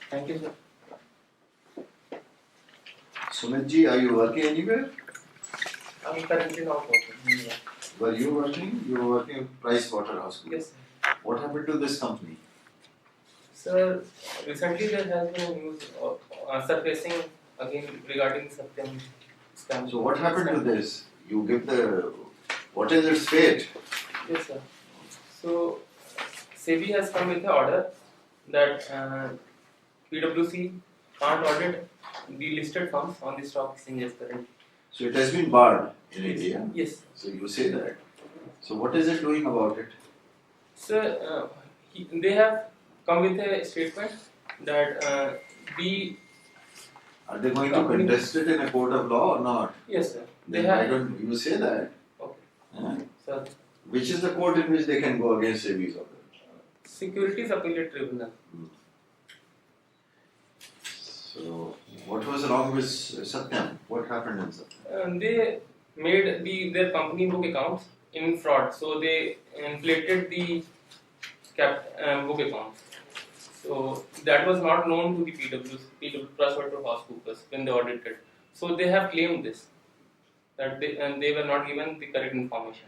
Thank you, sir. Sumit ji, are you working anywhere? I'm currently not working. Yeah. Were you working? You were working at Price Waterhouse. Yes, sir. What happened to this company? Sir, recently there has been a news surfacing again regarding Satyam scam. So what happened to this? You give the... What is its fate? Yes, sir. So, SEBI has come with an order that PwC can't audit the listed firms on the stock exchanges currently. So it has been barred in India? Yes. So you say that. So what is it doing about it? Sir, they have come with a statement that Are they going to contest it in a court of law or not? Yes, sir. Then why don't you say that? Okay. Sir. Which is the court in which they can go against SEBI's order? Securities Appellate Tribunal. So, what was wrong with Satyam? What happened in Satyam? They made their company book accounts in fraud, so they inflated the book accounts. So that was not known to the PwC, PricewaterhouseCoopers when they audited. So they have claimed this, that they were not given the correct information.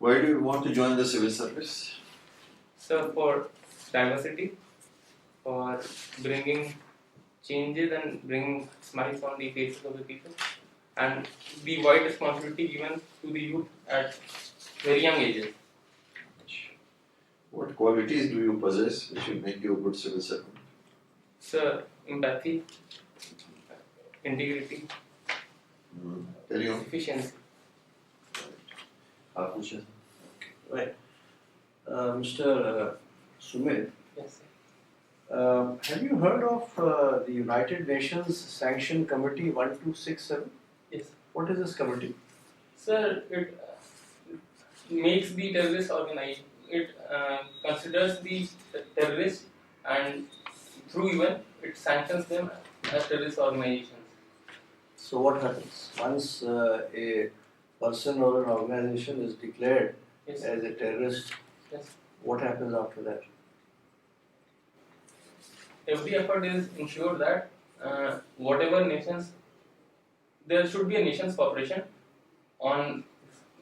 Why do you want to join the civil service? So for diversity, for bringing changes and bringing smiles on the faces of the people, and the wide responsibility given to the youth at very young ages. What qualities do you possess which will make you a good civil servant? Sir, empathy, integrity, efficiency. Right. Mr. Sumit, Yes, sir. have you heard of the United Nations Sanction Committee 1267? Yes. What is this committee? Sir, it makes the terrorist organization. It considers the terrorists, and through UN, it sanctions them as terrorist organizations. So what happens once a person or an organization is declared Yes. as a terrorist? Yes. What happens after that? Every effort is ensure that whatever nations, there should be a nation's cooperation on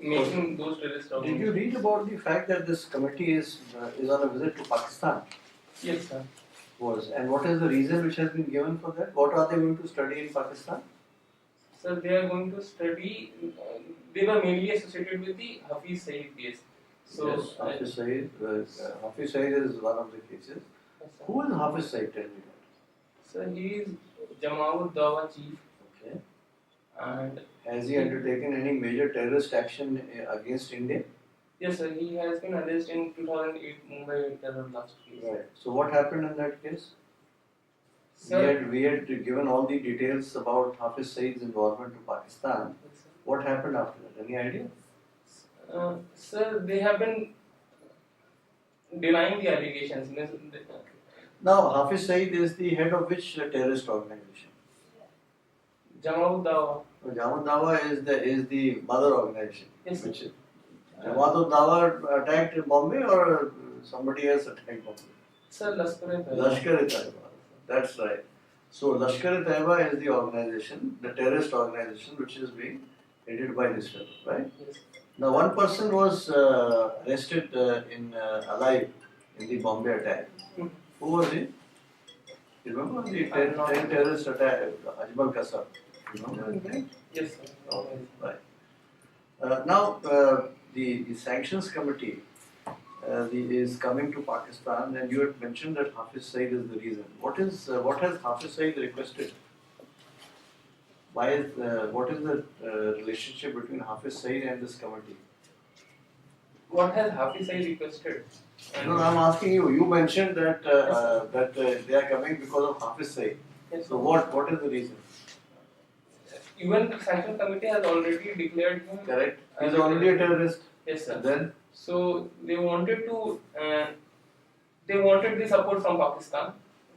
making those terrorist Did you organizations. read about the fact that this committee is on a visit to Pakistan? Yes, sir. And what is the reason which has been given for that? What are they going to study in Pakistan? So they are going to study. They were mainly associated with the Hafiz Saeed case. So Yes, Hafiz Saeed. Hafiz Saeed is one of the cases. Yes, sir. Who is Hafiz Saeed? Tell me that. So he is Jamaat Dawa chief, Okay. and Has he undertaken any major terrorist action against India? yes, sir, he has been arrested in 2008 Mumbai terror blast case. Right. So what happened in that case? Sir, We had given all the details about Hafiz Saeed's involvement to Pakistan. yes, sir. What happened after that? Any idea? Sir, they have been denying the allegations. Now, Hafiz Saeed is the head of which terrorist organization? Jamaat Dawa. Jamaat Dawa is the mother organization. Yes, sir. Which is Jamaat Dawa attacked Bombay or somebody else attacked Bombay? Sir, Lashkar-e-Taiba. That's right. So Lashkar-e-Taiba is the organization, the terrorist organization which is being headed by this fellow, right? Yes. Now one person was arrested alive in the Bombay attack. Who was he? You remember the 10 terrorist attack, Ajmal Kasab? You remember his name? Yes, sir. Right. Now the sanctions committee is coming to Pakistan, and you had mentioned that Hafiz Saeed is the reason. What has Hafiz Saeed requested? What is the relationship between Hafiz Saeed and this committee? What has Hafiz Saeed requested? No, I'm asking you. You mentioned that they are coming because of Hafiz Saeed. Yes, So what is the reason? Even the sanction committee has already declared him. Correct. He's already a terrorist. Yes, sir. And then so they wanted the support from Pakistan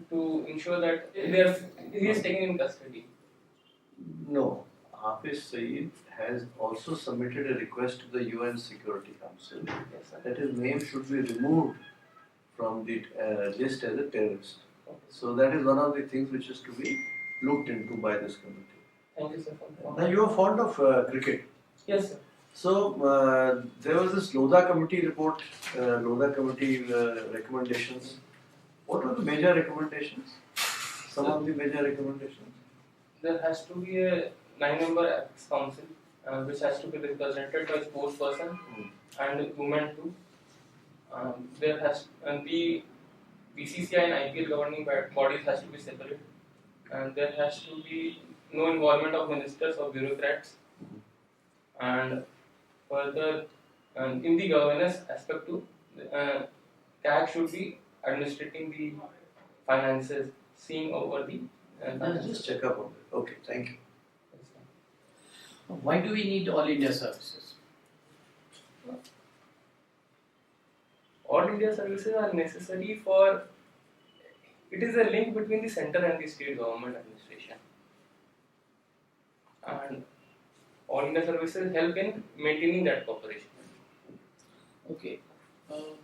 to ensure that he is taken in custody. no, Hafiz Saeed has also submitted a request to the UN Security Council Yes, sir. that his name should be removed from the list as a terrorist. Okay, So that is one of the things which is to be looked into by this committee. Thank you, sir. For Now you are fond of cricket. yes, sir. So there was this Lodha committee report, Lodha committee recommendations. What were the major recommendations? Some of the major recommendations. There has to be a 9-member ethics council, which has to be represented by sports person and women too. There has the BCCI and IPL governing bodies has to be separate, and there has to be no involvement of ministers or bureaucrats. And further, in the governance aspect too, CAG should be administrating the finances, seeing over the. Let's just check up on it. Okay, thank you. Why do we need all India services? All India services are necessary for. It is a link between the center and the state government administration, and all India services help in maintaining that cooperation. Okay.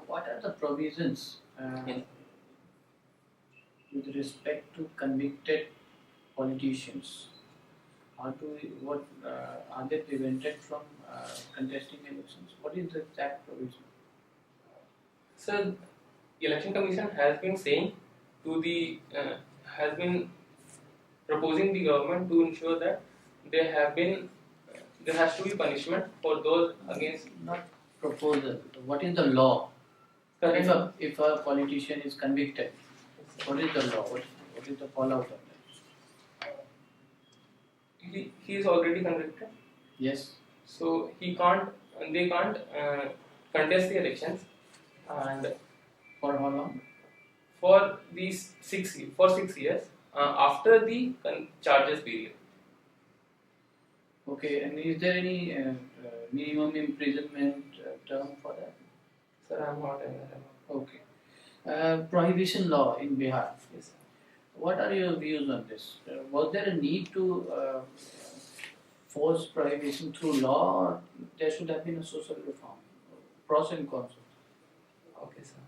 What are the provisions Yes. with respect to convicted politicians? How do we, what are they prevented from contesting elections? What is the exact provision? So, Election Commission has been saying to the has been proposing the government to ensure that there has to be punishment for those against. Not proposal. What is the law? If a politician is convicted, what is the law? What is the fallout of that? He is already convicted, Yes. so they can't contest the elections, and For how long? for these 6 years after the charges period. Okay. And is there any minimum imprisonment term for that? Sir, I am not aware about. Okay. Prohibition law in Bihar. Yes, sir. What are your views on this? Was there a need to force prohibition through law, or there should have been a social reform? Pros and cons. Okay, sir.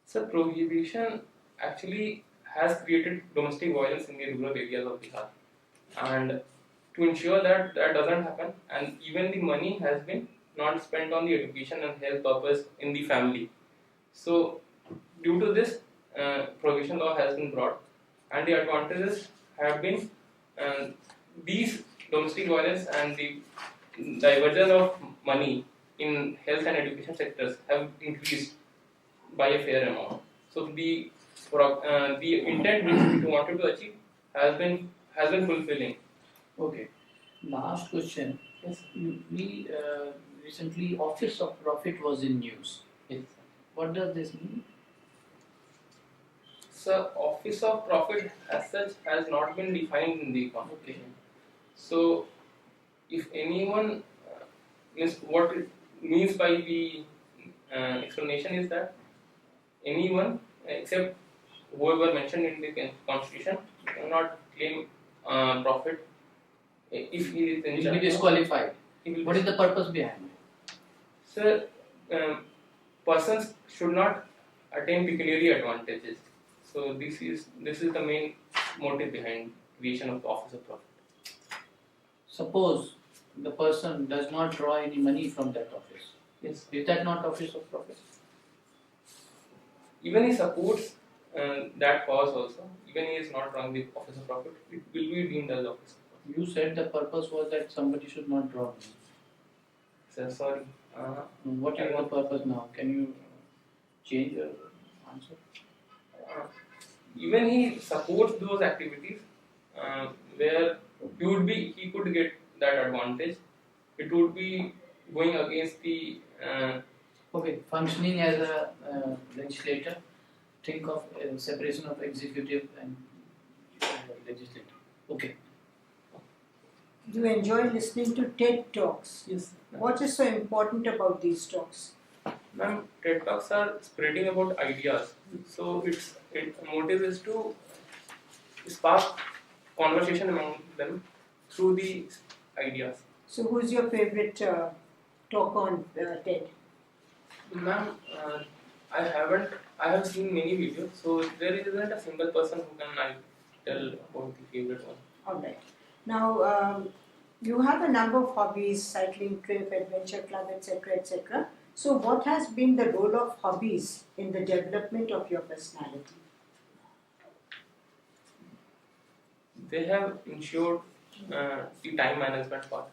So prohibition actually has created domestic violence in the rural areas of Bihar, and to ensure that that doesn't happen, and even the money has been not spent on the education and health purpose in the family. So due to this, prohibition law has been brought, and the advantages have been these domestic violence and the diversion of money in health and education sectors have increased by a fair amount. So the intent which we wanted to achieve has been fulfilling. Okay. Last question. Yes. We recently Office of Profit was in news. Yes. What does this mean? So Office of Profit as such has not been defined in the constitution. So if anyone means what it means by the explanation is that anyone except whoever mentioned in the constitution cannot claim profit if he is in Will be disqualified. He will What is the purpose behind it? Sir, persons should not attain pecuniary advantages. So this is the main motive behind creation of the Office of Profit. Suppose the person does not draw any money from that office. Yes. Is that not Office of Profit? Even he supports that cause also. Even he is not drawing the Office of Profit, it will be deemed as Office of Profit. You said the purpose was that somebody should not draw money. Sir, sorry. What is the purpose now? Can you change your answer? Even he supports those activities where he could get that advantage. It would be going against the Okay, functioning as a legislator, think of separation of executive and legislative. Okay. You enjoy listening to TED Talks. yes. What is so important about these talks? Ma'am, TED Talks are spreading about ideas. So its motive is to spark conversation among them through the ideas. So, who's your favorite talk on TED? Ma'am, I have seen many videos, so there isn't a single person who can tell about the favorite one. Alright. Now, you have a number of hobbies, cycling, trip, adventure club, etc., etc. So, what has been the role of hobbies in the development of your personality? They have ensured the time management part.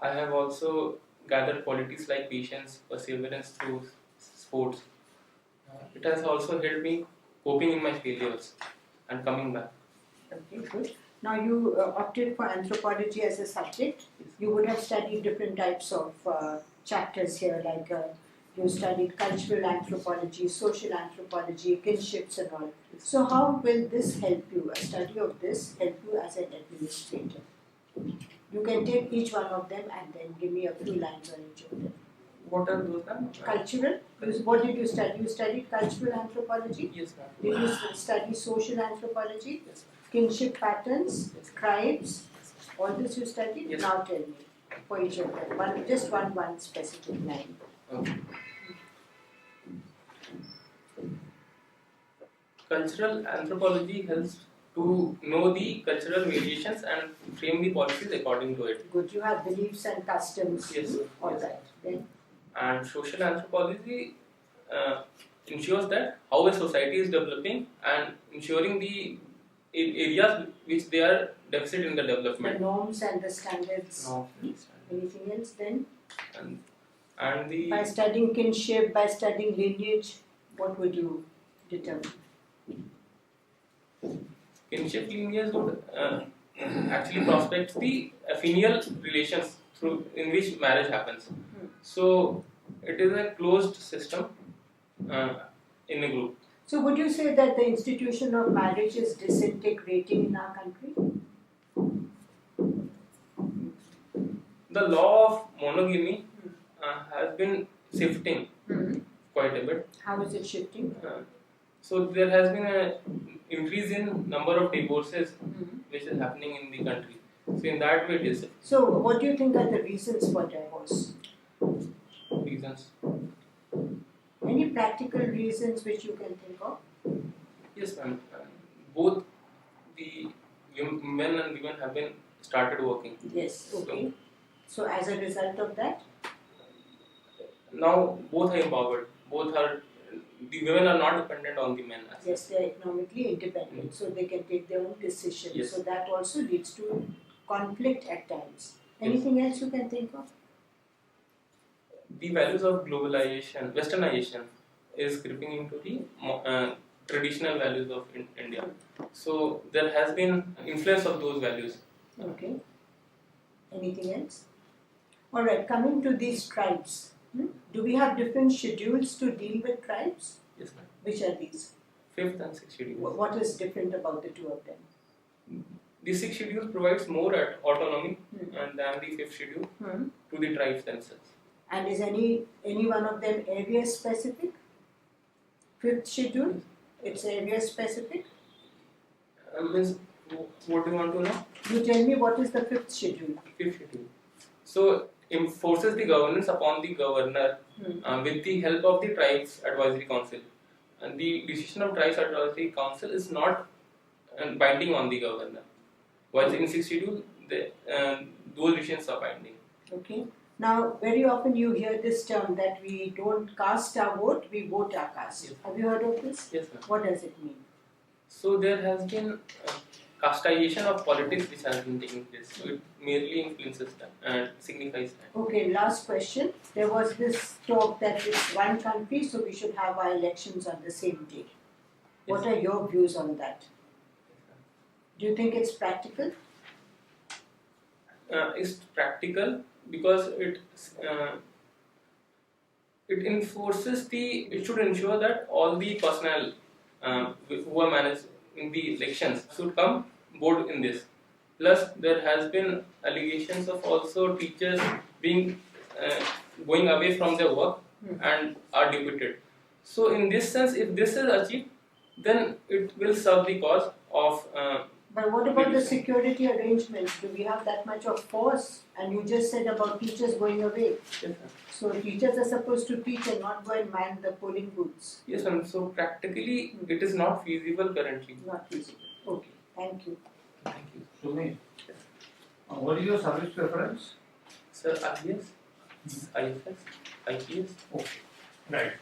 I have also gathered qualities like patience, perseverance through sports. It has also helped me coping in my failures and coming back. Okay, good. Now, you opted for anthropology as a subject. You would have studied different types of chapters here, like you studied cultural anthropology, social anthropology, kinships and all. So how will this help you, a study of this help you as an administrator? You can take each one of them and then give me a few lines on each of them. What are those? Cultural? What did you study? You studied cultural anthropology? Yes, ma'am. Did you study social anthropology? Yes, ma'am. Kinship patterns? Yes. Tribes? All this you studied? Yes. Now tell me, for each of them, just one specific line. Okay. Cultural anthropology helps to know the cultural variations and frame the policies according to it. Good, you have beliefs and customs. Yes, sir. All Yes. right. Then, And social anthropology ensures that how a society is developing and ensuring the areas which they are deficit in the the development. norms and the standards. No. Anything else then? And the By studying kinship, by studying lineage, what would you determine? kinship lineage would actually prospect the affinal relations through in which marriage happens. So it is a closed system in a group. So would you say that the institution of marriage is disintegrating in our country? The law of monogamy has been shifting quite a bit. How is it shifting? So there has been an increase in number of divorces which is happening in the country. So in that way it is So what do you think are the reasons for divorce? reasons. Any practical reasons which you can think of? Yes, ma'am. Both the men and women have been started working. Yes, okay. So as a result of that? Now both are empowered. The women are not dependent on the men. Yes, they are economically independent, so they can take their own decisions. Yes. So that also leads to conflict at times. Anything else you can think of? The values of globalization, westernization is creeping into the traditional values of India. So there has been influence of those values. Okay. Anything else? Alright, coming to these tribes. Do we have different schedules to deal with tribes? Yes, ma'am. Which are these? 5th and 6th schedule. What is different about the two of them? The 6th schedule provides more autonomy and than the 5th schedule to the tribes themselves. And is any one of them area specific? 5th schedule, it's area specific? Means, what do you want to know? You tell me what is the 5th schedule? 5th schedule. So enforces the governance upon the governor with the help of the tribes advisory council. And the decision of tribes advisory council is not binding on the governor. While in 6th schedule, those decisions are binding. Okay. Now, very often you hear this term that we don't cast our vote, we vote our caste. Yes. Have you heard of this? Yes, ma'am. What does it mean? So there has been casteization of politics which has been taking place. So it merely influences that and signifies that. Okay, last question. There was this talk that it's one country, so we should have our elections on the same day. What are your views on that? Do you think it's practical? It's practical because it enforces it should ensure that all the personnel who are managed in the elections should come board in this. Plus, there has been allegations of also teachers being going away from their work and are deputed. So, in this sense, if this is achieved, then it will serve the cause of But what about the security arrangements? Do we have that much of force? And you just said about teachers going away. Yes, sir. So teachers are supposed to teach and not go and man the polling booths. Yes, ma'am. So practically, it is not feasible currently. Not feasible. Okay, thank you. Thank you. Sumit, what is your service preference? Sir, IAS, IFS, IPS. Okay, right.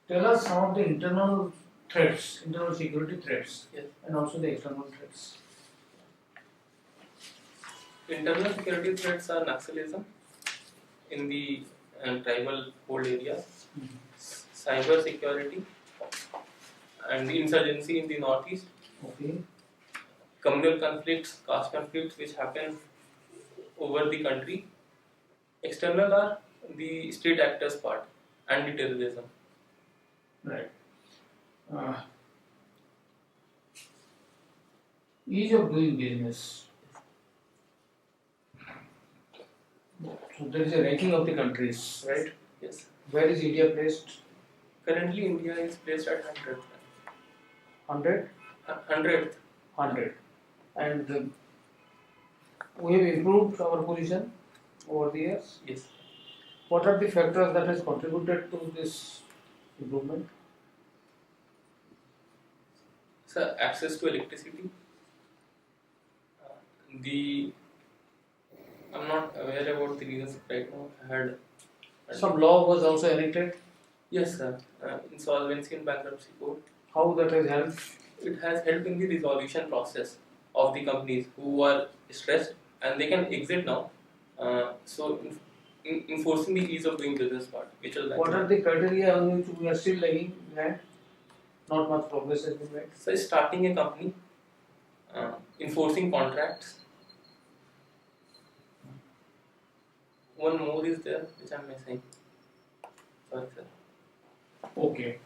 Tell us some of the internal threats, internal security threats, Yes. and also the external threats. Internal security threats are Naxalism in the tribal hold areas, cyber security, and the insurgency in the northeast, Okay. communal conflicts, caste conflicts which happen over the country. External are the state actors part, anti-terrorism. Right. Ease of doing business. So there is a ranking of the countries, right? Yes. Where is India placed? Currently, India is placed at 100th. 100? 100th. 100. And we have improved our position over the years. Yes. What are the factors that has contributed to this improvement? So, access to electricity. I'm not aware about the reasons right now. I had Some law was also enacted. yes, sir. Insolvency and bankruptcy code. How that has helped? It has helped in the resolution process of the companies who are stressed and they can exit now. So, enforcing the ease of doing business part, which is What are the criteria on which we are still lagging behind? Not much progress has been made. so starting a company, enforcing contracts. One more is there which I'm missing. Sorry, sir. Okay.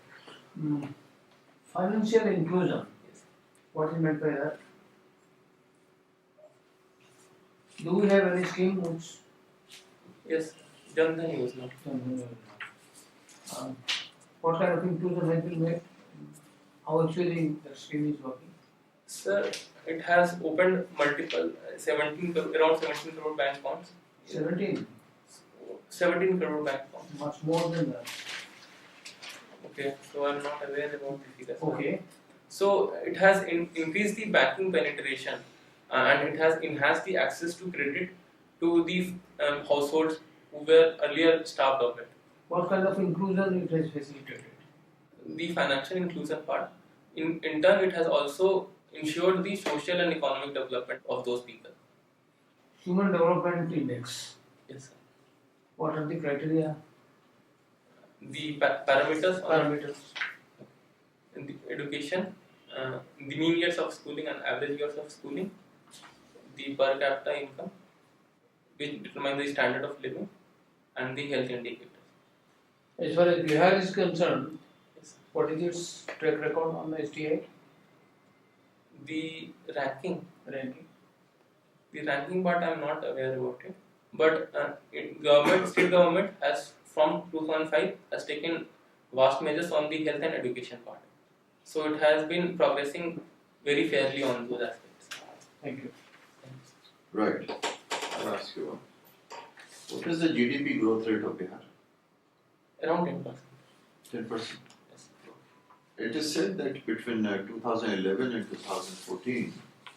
Financial inclusion. Yes. What is meant by that? Do we have any scheme which? Yes, Jan Dhan Yojana. What kind of inclusion has been made? How actually the scheme is working? Sir, it has opened multiple 17 around 17 crore bank accounts. 17. 17 crore bank accounts. Much more than that. Okay, so I'm not aware about the figures. Okay. So it has increased the banking penetration and it has enhanced the access to credit to the households who were earlier starved of it. What kind of inclusion it has facilitated? The financial inclusion part. In turn, it has also ensured the social and economic development of those people. Human Development Index. Yes, sir. What are the criteria? The parameters on Parameters. in the education, the mean years of schooling and average years of schooling, the per capita income, which determine the standard of living, and the health indicators. As far as Bihar is concerned, Yes. what is its track record on the STI The ranking, ranking? the ranking part I am not aware about it, but state government has from 2005 has taken vast measures on the health and education part. So it has been progressing very fairly on those aspects. Thank you. Right. I'll ask you one. What is the GDP growth rate of Bihar? Around 10%. 10%. Yes. It is said that between 2011 and 2014,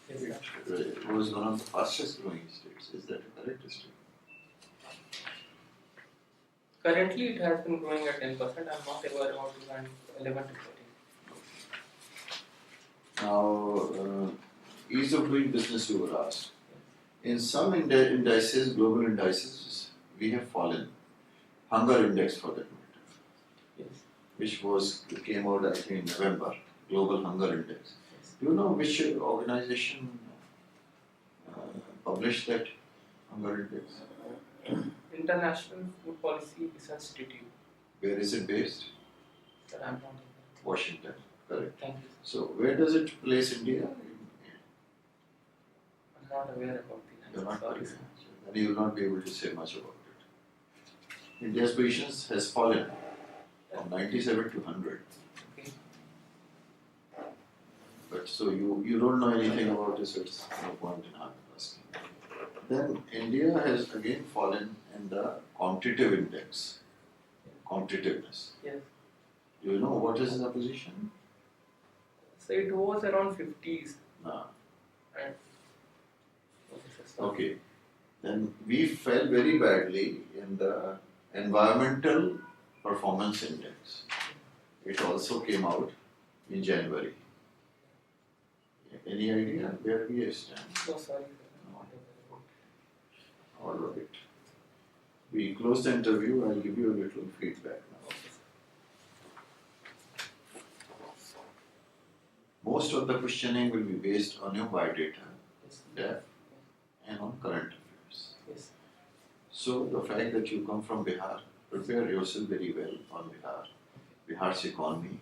Yes, sir. it was one of the fastest growing states. Is that a correct estimate? Currently, it has been growing at 10%. I'm not aware about 2011 to 14. Now, ease of doing business you were asked. In some indices, global indices, we have fallen. Hunger index for that matter, Yes. which came out I think in November, Global Hunger Index. Yes. Do you know which organization published that hunger index? International Food Policy Research Institute. Where is it based? Sir, I'm not aware. Washington, correct. Thank you. So where does it place India? I'm not aware about the You're not Sorry, very sir. then you will not be able to say much about it. India's positions has fallen from 97 to 100. Okay. But but so you don't know anything about it, so it's no point in asking. Then India has again fallen in the competitive index, competitiveness. Yes. Do you know what is the position? So it was around 50s. No. And Okay. Then we fell very badly in the environmental performance index. It also came out in January. Any idea where we stand? So sorry. All right. We close the interview. I'll give you a little feedback now. Most of the questioning will be based on your biodata, Yes. depth, and on current affairs. Yes. So the fact that you come from Bihar, prepare yourself very well on Bihar, Bihar's economy.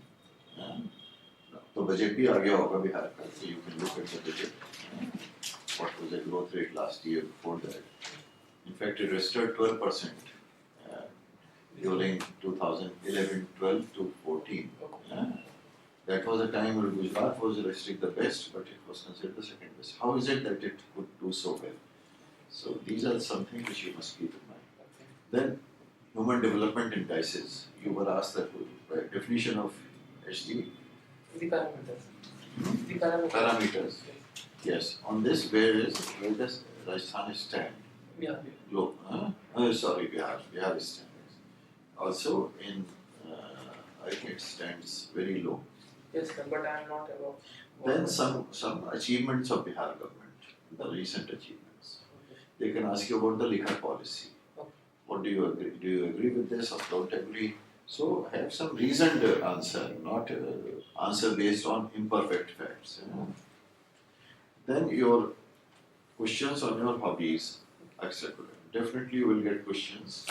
तो budget भी आ गया होगा बिहार का, so you can look at the budget. What was the growth rate last year before that? In fact, it registered 12% during 2011-12 to 14. That was a time when Gujarat was registering the best, but it was considered the second best. How is it that it could do so well? So these are something which you must keep in mind. Then human development indices. You were asked the definition of HD. The parameters. The parameters. Parameters. Yes. On this, where does Rajasthan stand? Yeah. Low. Sorry, Bihar stands. Also in I think it stands very low. Yes, sir, but I am not aware. Then some achievements of Bihar government, the recent achievements. They can ask you about the liquor policy. Okay. What do you agree? Do you agree with this or don't agree? So have some reasoned answer, not answer based on imperfect facts. Then your questions on your hobbies, etc. Definitely you will get questions.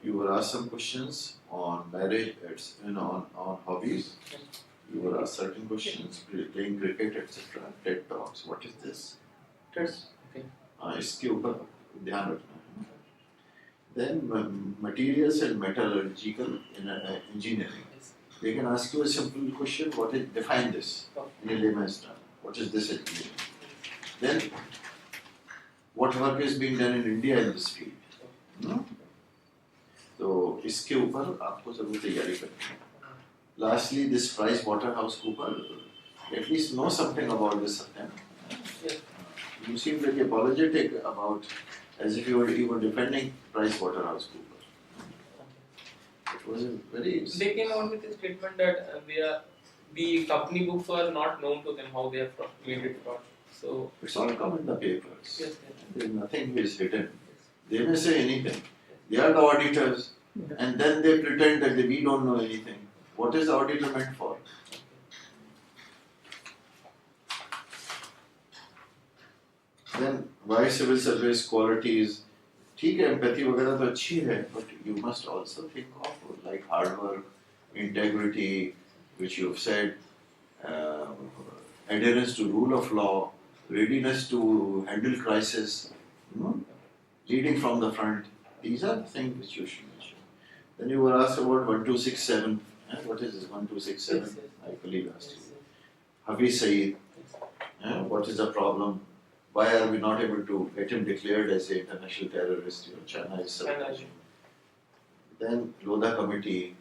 You will ask some questions on marriage, on hobbies. You will ask certain questions, playing cricket, etc. TED Talks. What is this? Yes. Okay. इसके ऊपर ध्यान रखना है. Then materials and metallurgical engineering. Yes. They can ask you a simple question. Define this in a layman's term. What is this engineering? Then what work is being done in India in this field? तो इसके ऊपर आपको जरूर तैयारी करनी है. Lastly, this Price Waterhouse Cooper, at least know something about this attempt. Yes. You seem very apologetic about, as if you were defending Price Waterhouse Cooper. It was a very. They came out with a statement that the company books were not known to them how they have made it fraud. So It's all come in the papers. yes. There's nothing is hidden. Yes. They may say anything. They are the auditors, and then they pretend that we don't know anything. What is the auditor meant for? Then why civil service qualities? ठीक है, empathy वगैरह तो अच्छी है, but you must also think of like hard work, integrity, which you have said, adherence to rule of law, readiness to handle crisis, leading from the front. These are the things which you should mention. Then you were asked about 1267. What is this 1267? Yes, yes. My colleague asked you. Hafiz Saeed. What is the problem? Why are we not able to get him declared as an international terrorist? China is supporting. Then Lodha committee.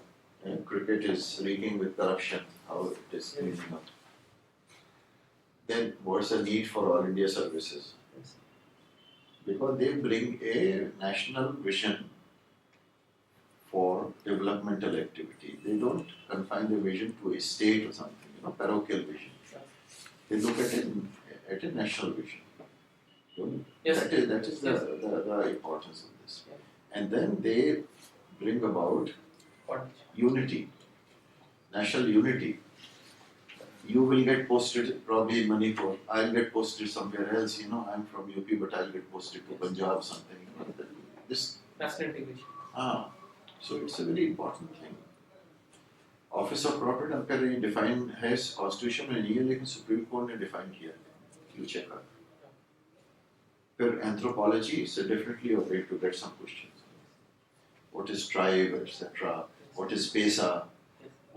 Cricket is reeking with corruption. How it is cleaning up. Then what's the need for all India services? Yes. Because they bring a national vision for developmental activity. They don't confine the vision to a state or something, parochial vision. They look at it at a national vision. Yes. That is the importance of this. Yeah. And then they bring about unity, national unity. You will get posted probably in Manipur. I'll get posted somewhere else. I'm from UP, but I'll get posted to Punjab something. This national integration. So it's a very important thing. Office of Corporate Affairs defined has constitution में नहीं है, लेकिन Supreme Court ने define किया है. You check out. Then anthropology is definitely a way to get some questions. What is tribe, etc. What is Pesa?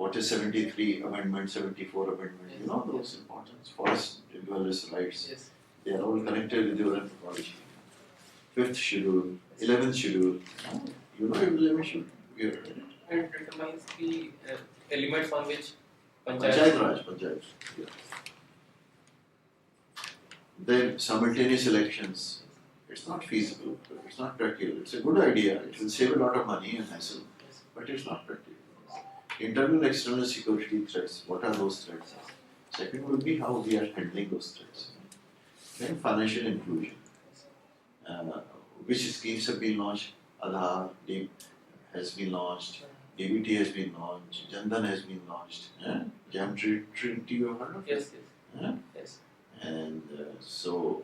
what is 73 amendment, 74 amendment, you know those importance, forest dwellers' rights, Yes. they are all connected with your anthropology. 5th schedule, 11th schedule, you know 11th schedule, we are ready. It determines the elements on which Panchayat Raj, Panchayat. Yeah. Then simultaneous elections, it's not feasible, it's not practical. It's a good idea, it will save a lot of money and hassle, but it's not practical. Internal, external security threats, what are those threats? Second would be how we are handling those threats. Then financial inclusion. Which schemes have been launched? Aadhaar has been launched, DBT has been launched, Jandan has been launched, Jam Trinity you have heard of? Yes, yes. Yes. And so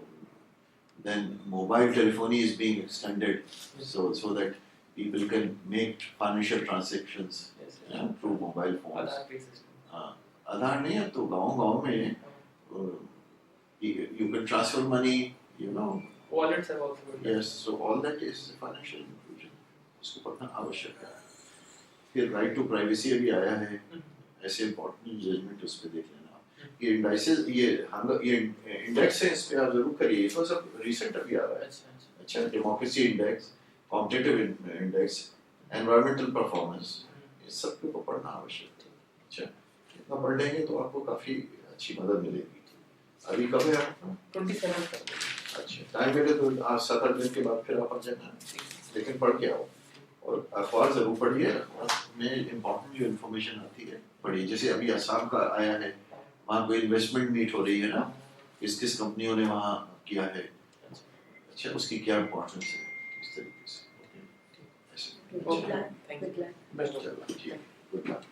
then mobile telephony is being extended so that people can make financial transactions Yes. through mobile phones. Aadhaar based system. आधार नहीं है तो गाँव में you can transfer money, you know. Wallets have also been Yes, so all that is financial inclusion. उसको पढ़ना आवश्यक है. फिर right to privacy अभी आया है. ऐसे important judgment उस पे देख लेना. ये indices ये index है इस पे आप जरूर करिए. ये तो सब recent अभी आ रहा है. अच्छा democracy index, competitive index, environmental performance. ये सब को पढ़ना आवश्यक है. अच्छा इतना पढ़ लेंगे तो आपको काफी अच्छी मदद मिलेगी. अभी कब है आपका? 27th. अच्छा टाइम मिले तो आज 7-8 दिन के बाद फिर आप आ जाना, लेकिन पढ़ के आओ और अखबार जरूर पढ़िए. अखबार में इम्पोर्टेंट जो इन्फॉर्मेशन आती है पढ़िए. जैसे अभी असम का आया है, वहाँ कोई इन्वेस्टमेंट मीट हो रही है ना, किस कंपनियों ने वहाँ किया है, अच्छा उसकी क्या इम्पोर्टेंस है, इस तरीके से. Okay. Thank you. Best of चलो ठीक, गुड लक.